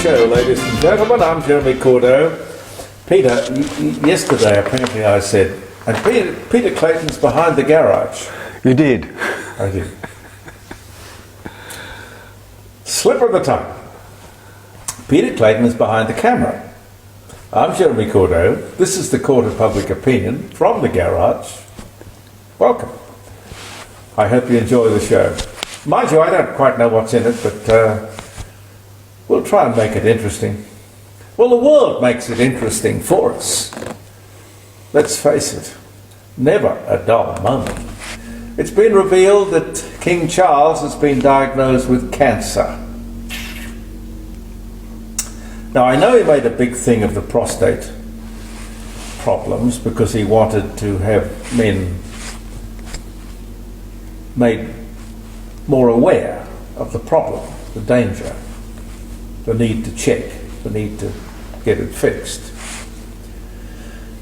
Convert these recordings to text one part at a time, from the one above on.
show, ladies and gentlemen. I'm Jeremy Cordeaux. Peter, yesterday apparently I said, and Peter Clayton's behind the garage. You did. I did. Slip of the tongue. Peter Clayton is behind the camera. I'm Jeremy Cordeaux. This is the Court of Public Opinion from the garage. Welcome. I hope you enjoy the show. Mind you, I don't quite know what's in it, but we'll try and make it interesting. Well, the world makes it interesting for us. Let's face it, never a dull moment. It's been revealed that King Charles has been diagnosed with cancer. Now, I know he made a big thing of the prostate problems because he wanted to have men made more aware of the problem, the danger, the need to check, the need to get it fixed.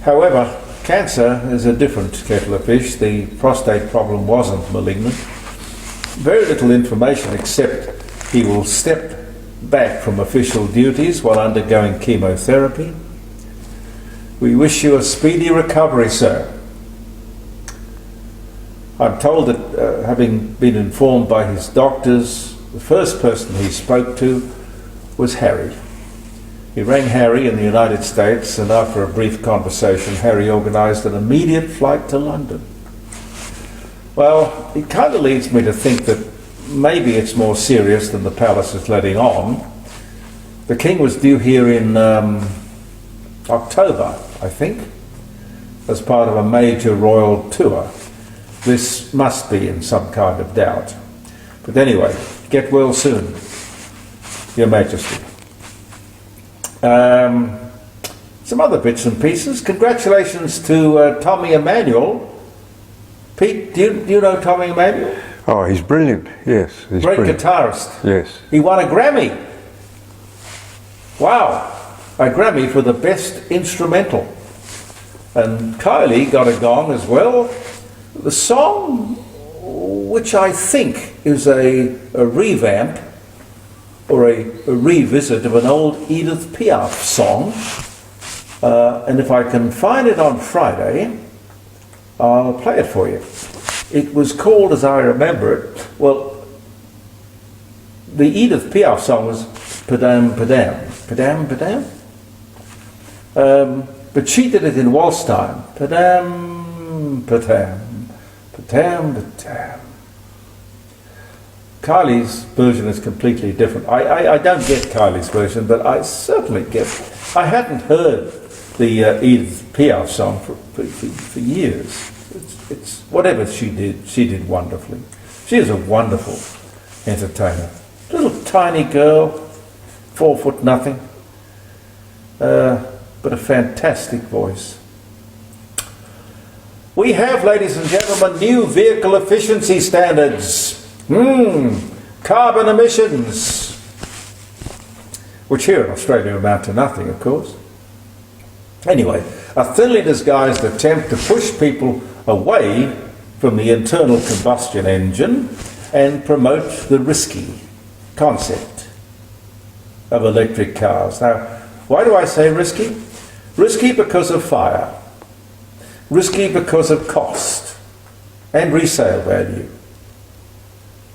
However, cancer is a different kettle of fish. The prostate problem wasn't malignant. Very little information except he will step back from official duties while undergoing chemotherapy. We wish you a speedy recovery, sir. I'm told that, having been informed by his doctors, the first person he spoke to was Harry. He rang Harry in the United States, and after a brief conversation, Harry organised an immediate flight to London. Well, it kind of leads me to think that maybe it's more serious than the palace is letting on. The King was due here in October, I think, as part of a major royal tour. This must be in some kind of doubt. But anyway, get well soon, Your Majesty. Some other bits and pieces. Congratulations to Tommy Emanuel. Pete, do you know Tommy Emanuel? Oh, he's brilliant, yes. He's Great brilliant. guitarist. Yes. He won a Grammy. Wow. A Grammy for the best instrumental. And Kylie got a gong as well. The song, which I think is a revamp or a revisit of an old Edith Piaf song, and if I can find it on Friday, I'll play it for you. It was called, as I remember it, well, the Edith Piaf song was Padam Padam, Padam Padam, but she did it in waltz time, Padam Padam. Patam, patam. Kylie's version is completely different. I don't get Kylie's version, but I certainly get it. I hadn't heard the Edith Piaf song for years. It's whatever she did wonderfully. She is a wonderful entertainer. Little tiny girl, 4 foot nothing, but a fantastic voice. We have, ladies and gentlemen, new vehicle efficiency standards. Carbon emissions, which here in Australia amount to nothing, of course. Anyway, a thinly disguised attempt to push people away from the internal combustion engine and promote the risky concept of electric cars. Now, why do I say risky? Risky because of fire. Risky because of cost and resale value,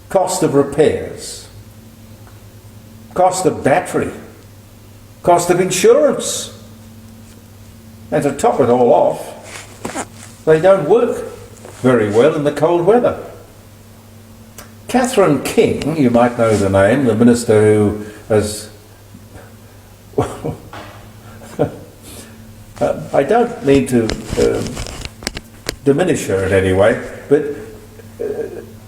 cost of repairs, cost of battery, cost of insurance, and to top it all off, they don't work very well in the cold weather. Catherine King, you might know the name, the minister who has I don't mean to diminish her in any way, but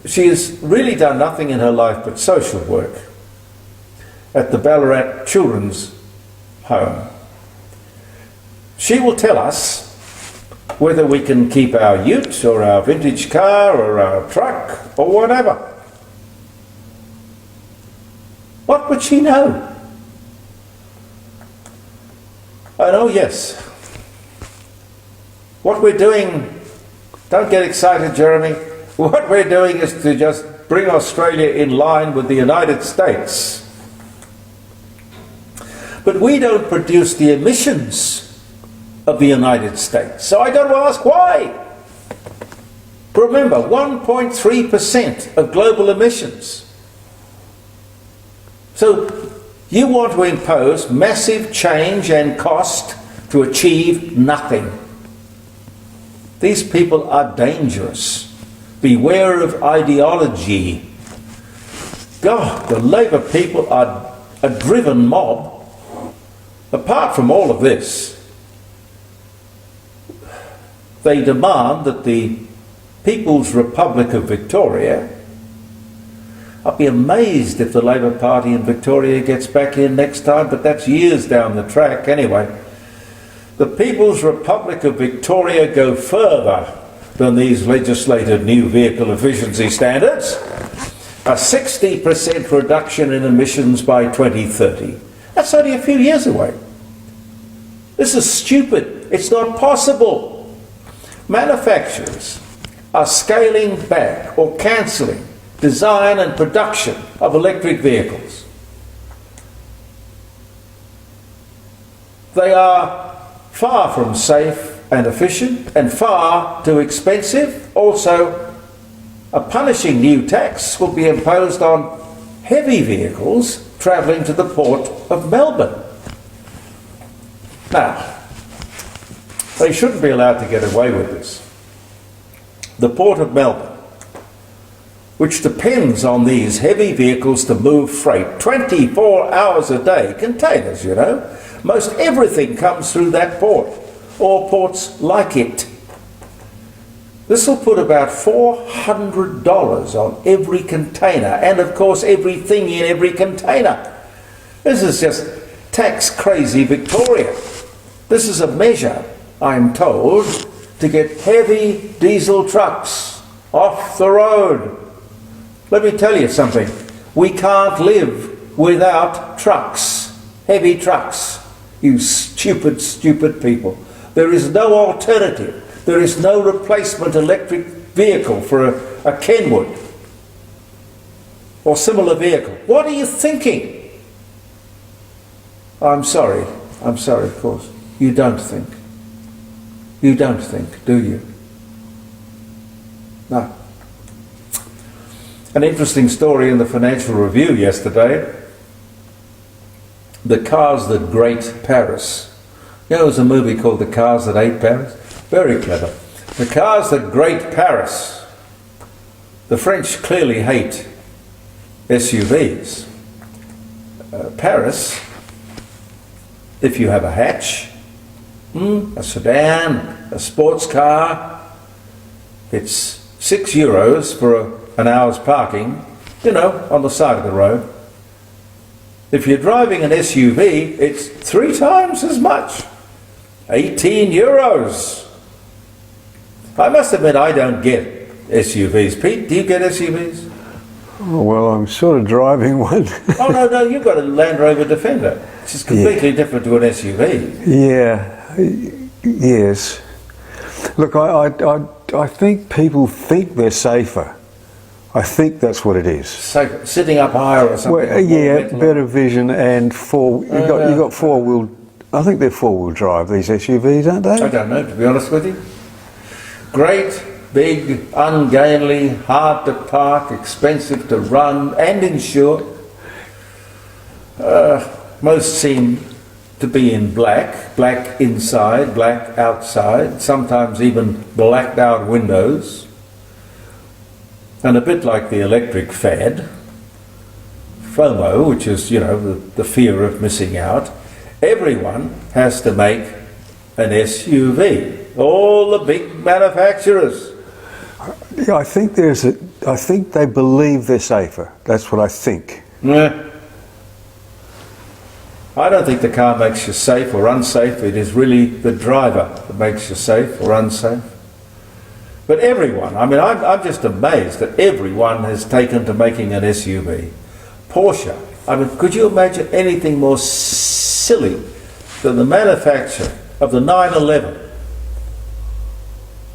she has really done nothing in her life but social work at the Ballarat Children's Home. She will tell us whether we can keep our ute or our vintage car or our truck or whatever. What would she know? And oh yes, what we're doing, don't get excited, Jeremy, what we're doing is to just bring Australia in line with the United States. But we don't produce the emissions of the United States. So I got to ask why. Remember, 1.3% of global emissions. So you want to impose massive change and cost to achieve nothing. These people are dangerous. Beware of ideology. God, the Labour people are a driven mob. Apart from all of this, they demand that the People's Republic of Victoria, I'll be amazed if the Labour Party in Victoria gets back in next time, but that's years down the track anyway. The People's Republic of Victoria go further than these legislated new vehicle efficiency standards. A 60% reduction in emissions by 2030. That's only a few years away. This is stupid. It's not possible. Manufacturers are scaling back or cancelling design and production of electric vehicles. They are far from safe and efficient and far too expensive. Also, a punishing new tax will be imposed on heavy vehicles travelling to the port of Melbourne. Now, they shouldn't be allowed to get away with this. The port of Melbourne, which depends on these heavy vehicles to move freight 24 hours a day, containers, you know. Most everything comes through that port, or ports like it. This will put about $400 on every container, and of course everything in every container. This is just tax crazy Victoria. This is a measure, I'm told, to get heavy diesel trucks off the road. Let me tell you something. We can't live without trucks, heavy trucks. You stupid, stupid people. There is no alternative. There is no replacement electric vehicle for a Kenwood or similar vehicle. What are you thinking? I'm sorry, of course. You don't think. You don't think, do you? No. An interesting story in the Financial Review yesterday. The Cars That Grate Paris. You know, there was a movie called The Cars That Ate Paris? Very clever. The Cars That Grate Paris. The French clearly hate SUVs. Paris, if you have a hatch, a sedan, a sports car, it's €6 for an hour's parking, you know, on the side of the road. If you're driving an SUV, it's 3 times as much. €18. I must admit I don't get SUVs. Pete, do you get SUVs? Oh, well, I'm sort of driving one. Oh, no, you've got a Land Rover Defender, which is completely different to an SUV. Yeah, yes. Look, I think people think they're safer. I think that's what it is. So, sitting up higher or something? Well, yeah, better vision and you got four-wheel. I think they're four-wheel drive, these SUVs, aren't they? I don't know, to be honest with you. Great, big, ungainly, hard to park, expensive to run and insure. Most seem to be in black inside, black outside, sometimes even blacked out windows. And a bit like the electric fad, FOMO, which is, you know, the fear of missing out, everyone has to make an SUV. All the big manufacturers. Yeah, I think they believe they're safer. That's what I think. Yeah. I don't think the car makes you safe or unsafe. It is really the driver that makes you safe or unsafe. But everyone, I mean, I'm just amazed that everyone has taken to making an SUV. Porsche, I mean, could you imagine anything more silly than the manufacturer of the 911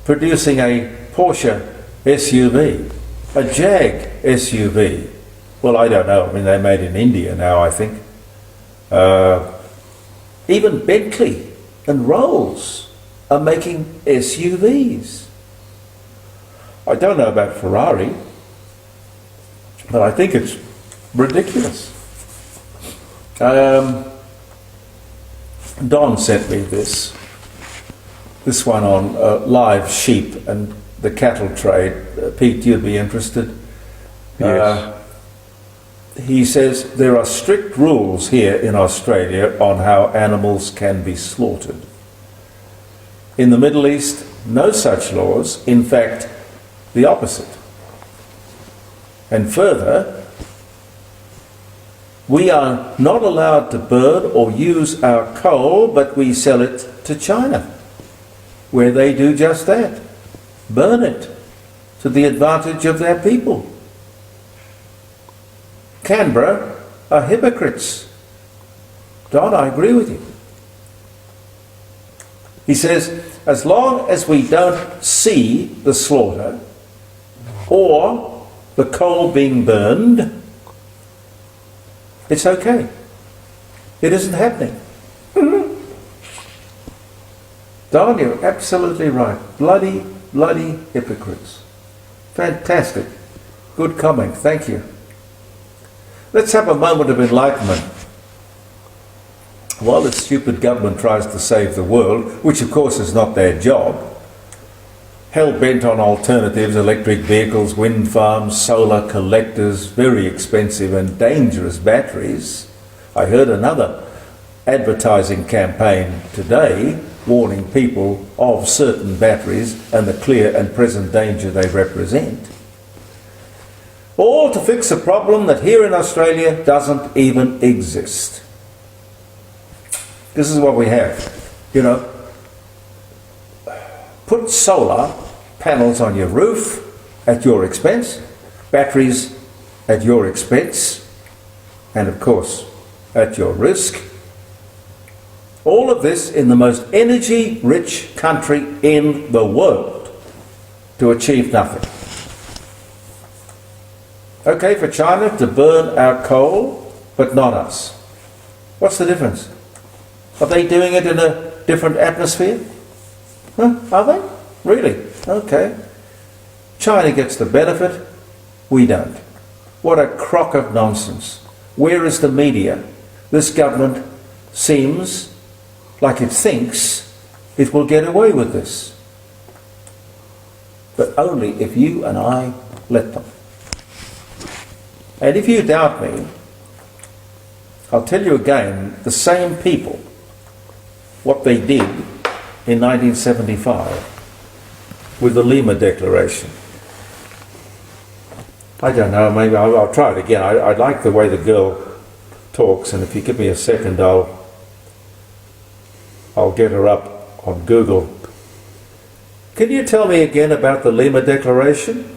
producing a Porsche SUV, a Jag SUV? Well, I don't know. I mean, they're made in India now, I think. Even Bentley and Rolls are making SUVs. I don't know about Ferrari, but I think it's ridiculous. Don sent me this one on live sheep and the cattle trade. Pete, you'd be interested. Yes. He says there are strict rules here in Australia on how animals can be slaughtered. In the Middle East, no such laws. In fact, the opposite. And further, we are not allowed to burn or use our coal, but we sell it to China, where they do just that. Burn it to the advantage of their people. Canberra are hypocrites. Don, I agree with you. He says, as long as we don't see the slaughter or the coal being burned, it's okay. It isn't happening. Don, you're absolutely right. Bloody, bloody hypocrites. Fantastic. Good comment. Thank you. Let's have a moment of enlightenment. While the stupid government tries to save the world, which of course is not their job, hell-bent on alternatives, electric vehicles, wind farms, solar collectors, very expensive and dangerous batteries. I heard another advertising campaign today warning people of certain batteries and the clear and present danger they represent. All to fix a problem that here in Australia doesn't even exist. This is what we have, you know. Put solar panels on your roof at your expense, batteries at your expense, and of course at your risk. All of this in the most energy-rich country in the world to achieve nothing. Okay for China to burn our coal, but not us. What's the difference? Are they doing it in a different atmosphere? Huh? Are they? Really? Okay. China gets the benefit, we don't. What a crock of nonsense. Where is the media? This government seems like it thinks it will get away with this. But only if you and I let them. And if you doubt me, I'll tell you again, the same people, what they did in 1975 with the Lima Declaration. I don't know, maybe I'll try it again. I like the way the girl talks, and if you give me a second, I'll get her up on Google. Can you tell me again about the Lima Declaration?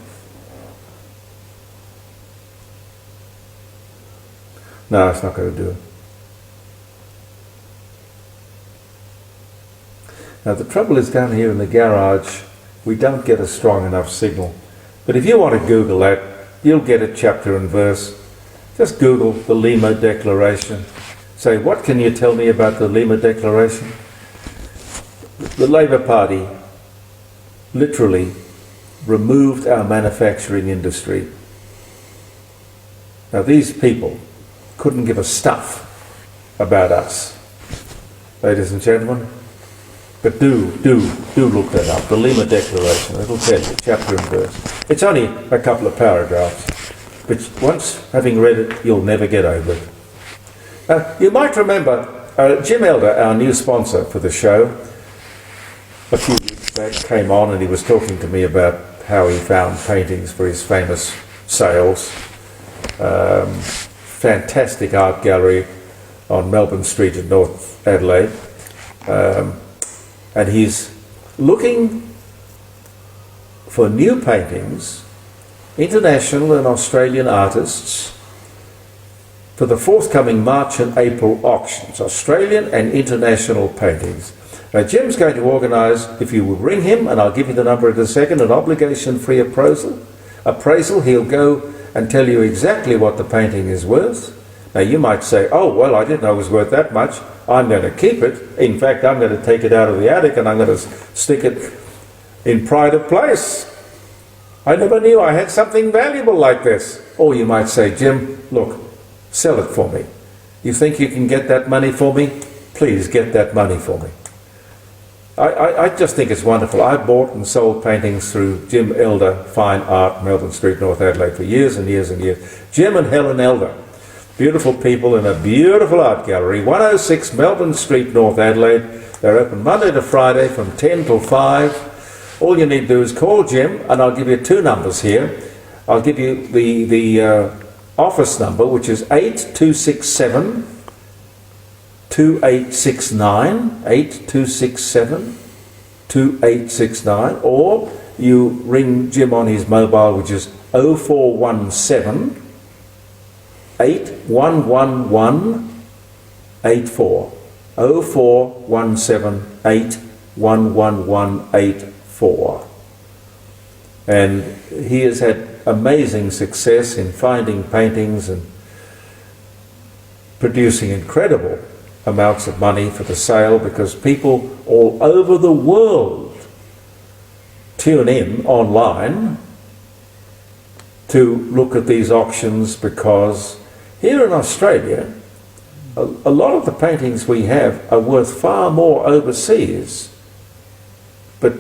No, it's not going to do it. Now the trouble is down here in the garage, we don't get a strong enough signal. But if you want to Google that, you'll get it chapter and verse. Just Google the Lima Declaration. Say, what can you tell me about the Lima Declaration? The Labour Party literally removed our manufacturing industry. Now these people couldn't give a stuff about us, ladies and gentlemen. But do look that up, the Lima Declaration. It'll tell you, chapter and verse. It's only a couple of paragraphs, but once having read it, you'll never get over it. You might remember Jim Elder, our new sponsor for the show, a few weeks back came on and he was talking to me about how he found paintings for his famous sales. Fantastic art gallery on Melbourne Street in North Adelaide. And he's looking for new paintings, international and Australian artists, for the forthcoming March and April auctions, Australian and international paintings. Now Jim's going to organise, if you will ring him, and I'll give you the number in a second, an obligation-free appraisal. He'll go and tell you exactly what the painting is worth, Now you might say, oh, well, I didn't know it was worth that much. I'm going to keep it. In fact, I'm going to take it out of the attic and I'm going to stick it in pride of place. I never knew I had something valuable like this. Or you might say, Jim, look, sell it for me. You think you can get that money for me? Please get that money for me. I just think it's wonderful. I bought and sold paintings through Jim Elder Fine Art, Melbourne Street, North Adelaide, for years and years and years. Jim and Helen Elder, beautiful people in a beautiful art gallery, 106 Melbourne Street, North Adelaide. They're open Monday to Friday from 10 till 5. All you need to do is call Jim, and I'll give you two numbers here. I'll give you the office number, which is 8267 2869, 8267 2869, or you ring Jim on his mobile, which is 0417 8111 84, 0417 8111 84. And he has had amazing success in finding paintings and producing incredible amounts of money for the sale, because people all over the world tune in online to look at these auctions, because here in Australia a lot of the paintings we have are worth far more overseas. But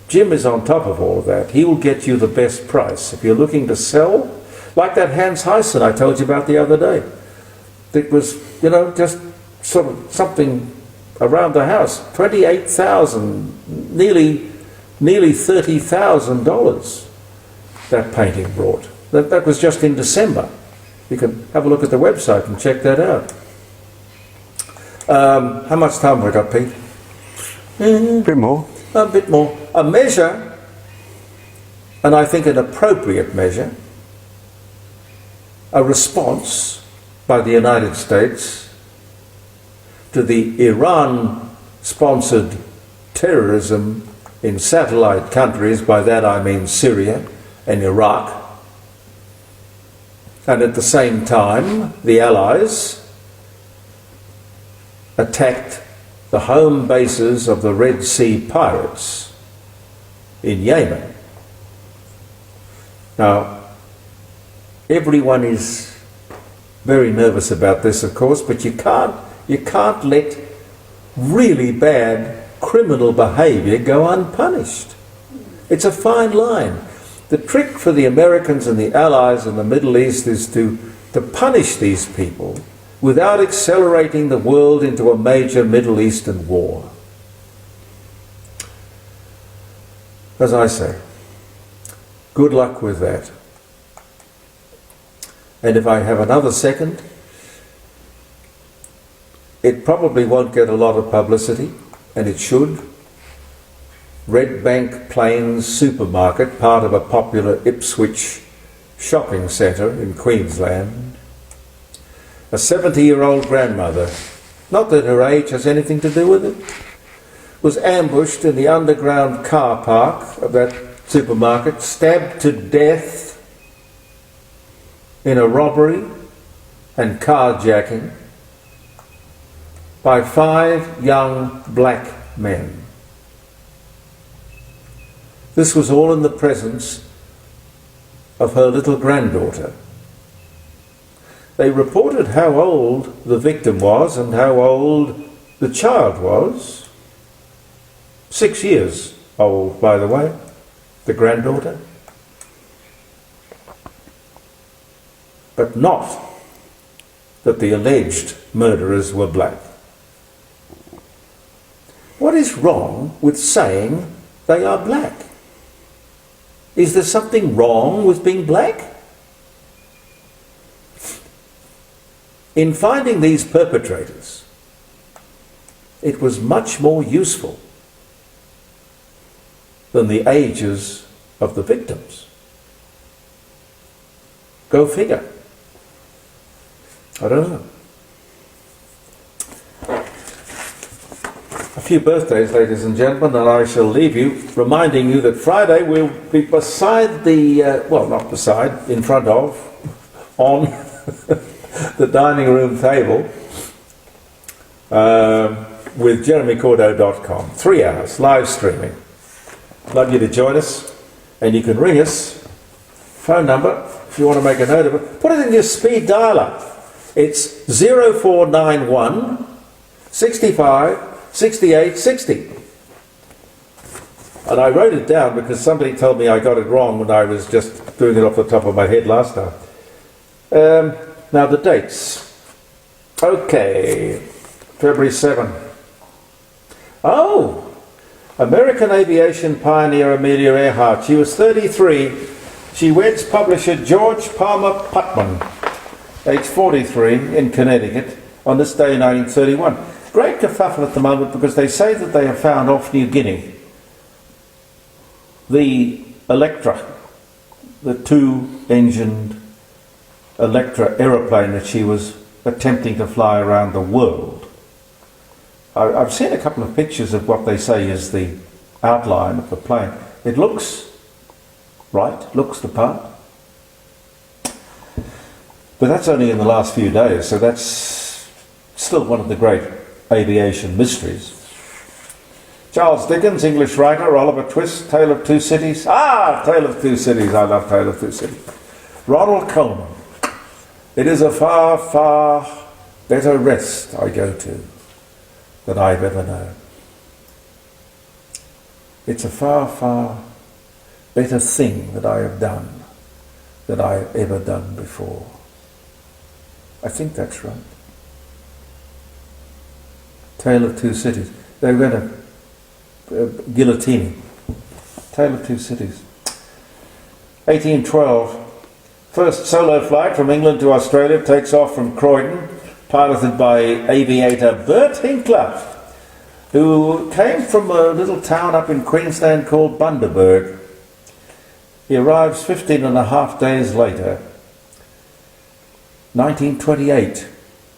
Jim is on top of all of that. He will get you the best price. If you're looking to sell, like that Hans Heissen I told you about the other day, it was, you know, just sort of something around the house, 28,000, nearly $30,000 that painting brought. That was just in December. You can have a look at the website and check that out. How much time have we got, Pete? A bit more. A bit more. A measure, and I think an appropriate measure, a response by the United States to the Iran-sponsored terrorism in satellite countries. By that I mean Syria and Iraq. And at the same time, the Allies attacked the home bases of the Red Sea pirates in Yemen. Now, everyone is very nervous about this, of course, but you can't let really bad criminal behaviour go unpunished. It's a fine line. The trick for the Americans and the Allies in the Middle East is to punish these people without accelerating the world into a major Middle Eastern war. As I say, good luck with that. And if I have another second, it probably won't get a lot of publicity, and it should. Red Bank Plains Supermarket, part of a popular Ipswich shopping centre in Queensland. A 70-year-old grandmother, not that her age has anything to do with it, was ambushed in the underground car park of that supermarket, stabbed to death in a robbery and carjacking by 5 young black men. This was all in the presence of her little granddaughter. They reported how old the victim was and how old the child was. 6 years old, by the way, the granddaughter. But not that the alleged murderers were black. What is wrong with saying they are black? Is there something wrong with being black? In finding these perpetrators, it was much more useful than the ages of the victims. Go figure. I don't know. A few birthdays, ladies and gentlemen, and I shall leave you reminding you that Friday we'll be beside the, well, not beside, in front of, on the dining room table with jeremycordo.com. 3 hours live streaming. Love you to join us, and you can ring us. Phone number, if you want to make a note of it. Put it in your speed dialer. It's 0491 65 68 60. And I wrote it down because somebody told me I got it wrong when I was just doing it off the top of my head last time. Now the dates. Okay, February 7. Oh, American aviation pioneer Amelia Earhart. She was 33. She weds publisher George Palmer Putman, age 43, in Connecticut, on this day in 1931. Great kerfuffle at the moment because they say that they have found off New Guinea the Electra, the two-engined Electra aeroplane that she was attempting to fly around the world. I've seen a couple of pictures of what they say is the outline of the plane. It looks right, looks the part. But that's only in the last few days, so that's still one of the great aviation mysteries. Charles Dickens, English writer. Oliver Twist, Tale of Two Cities. Tale of Two Cities. I love Tale of Two Cities. Ronald Colman. It is a far, far better rest I go to than I've ever known. It's a far, far better thing that I have done than I've ever done before. I think that's right. Tale of Two Cities. They were going to guillotine. Tale of Two Cities. 1812. First solo flight from England to Australia takes off from Croydon, piloted by aviator Bert Hinkler, who came from a little town up in Queensland called Bundaberg. He arrives 15 and a half days later. 1928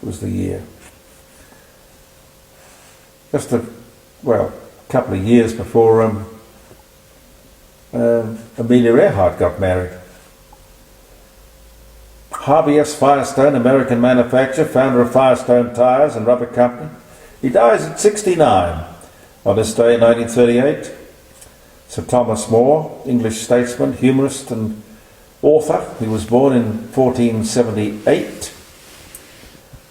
was the year. Just a couple of years before Amelia Earhart got married. Harvey S. Firestone, American manufacturer, founder of Firestone Tires and Rubber Company. He dies at 69 on this day in 1938. Sir Thomas More, English statesman, humorist and author. He was born in 1478.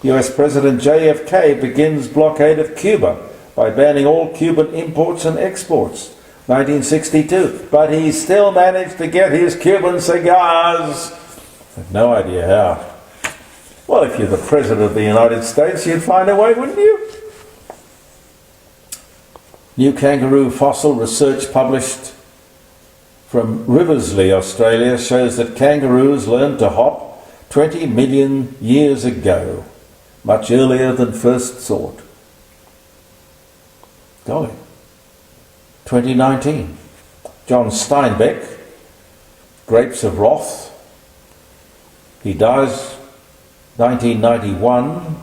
US President JFK begins blockade of Cuba by banning all Cuban imports and exports. 1962. But he still managed to get his Cuban cigars. I've no idea how. Well, if you're the President of the United States, you'd find a way, wouldn't you? New kangaroo fossil research published from Riversley, Australia, shows that kangaroos learned to hop 20 million years ago, much earlier than first thought. Golly. 2019. John Steinbeck, Grapes of Wrath. He dies 1991.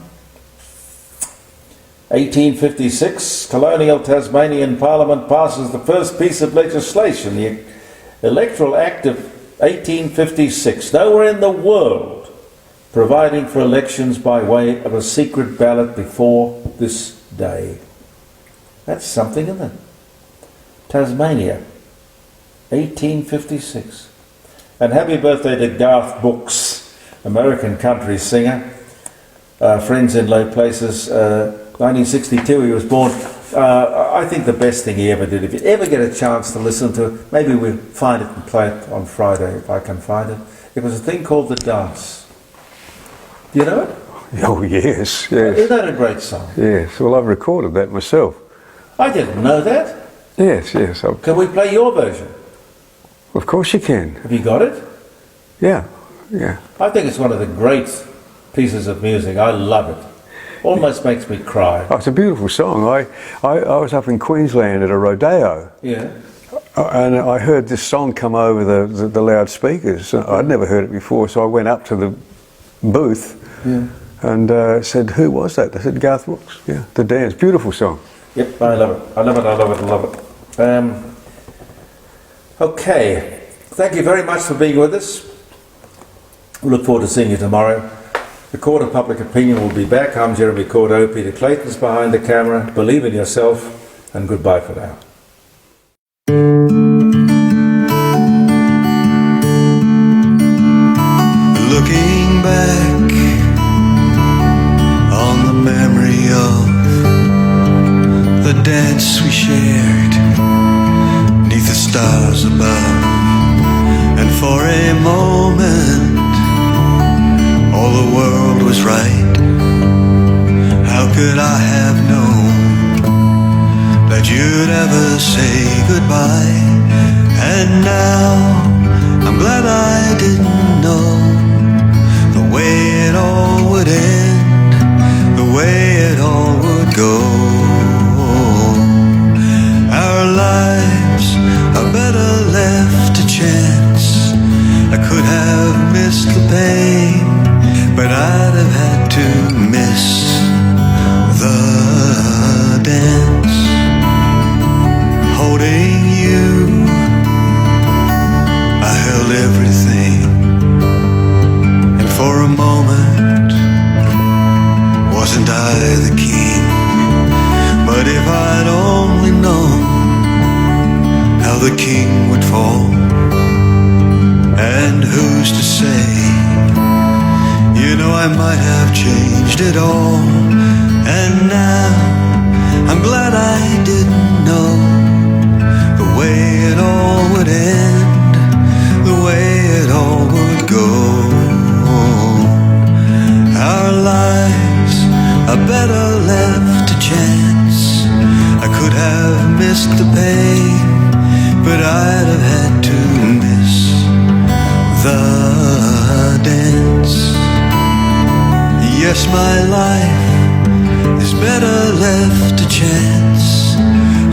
1856, colonial Tasmanian Parliament passes the first piece of legislation, the Electoral Act of 1856. Nowhere in the world providing for elections by way of a secret ballot before this day. That's something, isn't it? Tasmania, 1856. And happy birthday to Garth Brooks, American country singer. Friends in Low Places, 1962 he was born. I think the best thing he ever did, if you ever get a chance to listen to it, maybe we'll find it and play it on Friday if I can find it. It was a thing called The Dance. Do you know it? Oh yes, yes. Isn't that a great song? Yes, well I've recorded that myself. I didn't know that. Yes, yes. Can we play your version? Of course you can. Have you got it? Yeah, yeah. I think it's one of the great pieces of music. I love it. Almost makes me cry. Oh, it's a beautiful song. I was up in Queensland at a rodeo. Yeah. And I heard this song come over the loudspeakers. I'd never heard it before, so I went up to the booth and said, "Who was that?" They said, "Garth Brooks." Yeah, The Dance. Beautiful song. Yep, I love it. I love it, I love it, I love it. Okay. Thank you very much for being with us. We look forward to seeing you tomorrow. The Court of Public Opinion will be back. I'm Jeremy Cordo. Peter Clayton's behind the camera. Believe in yourself, and goodbye for now. Looking back on the memory of the dance we shared 'neath the stars above, and for a moment all the world was right. How could I have known that you'd ever say goodbye? And now I'm glad I didn't know the way it all would end, the way it all would go. Our lives are better left to chance. I could have missed the pain, but I'd have had to miss the dance. Holding you, I held everything, and for a moment, wasn't I the king? But if I'd only known how the king would fall, and who's to say? You know, I might have changed it all. And now I'm glad I didn't know the way it all would end, the way it all would go. Our lives are better left to chance. I could have missed the pain, but I'd have had to miss the dance. Yes, my life is better left to chance.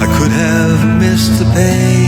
I could have missed the pain,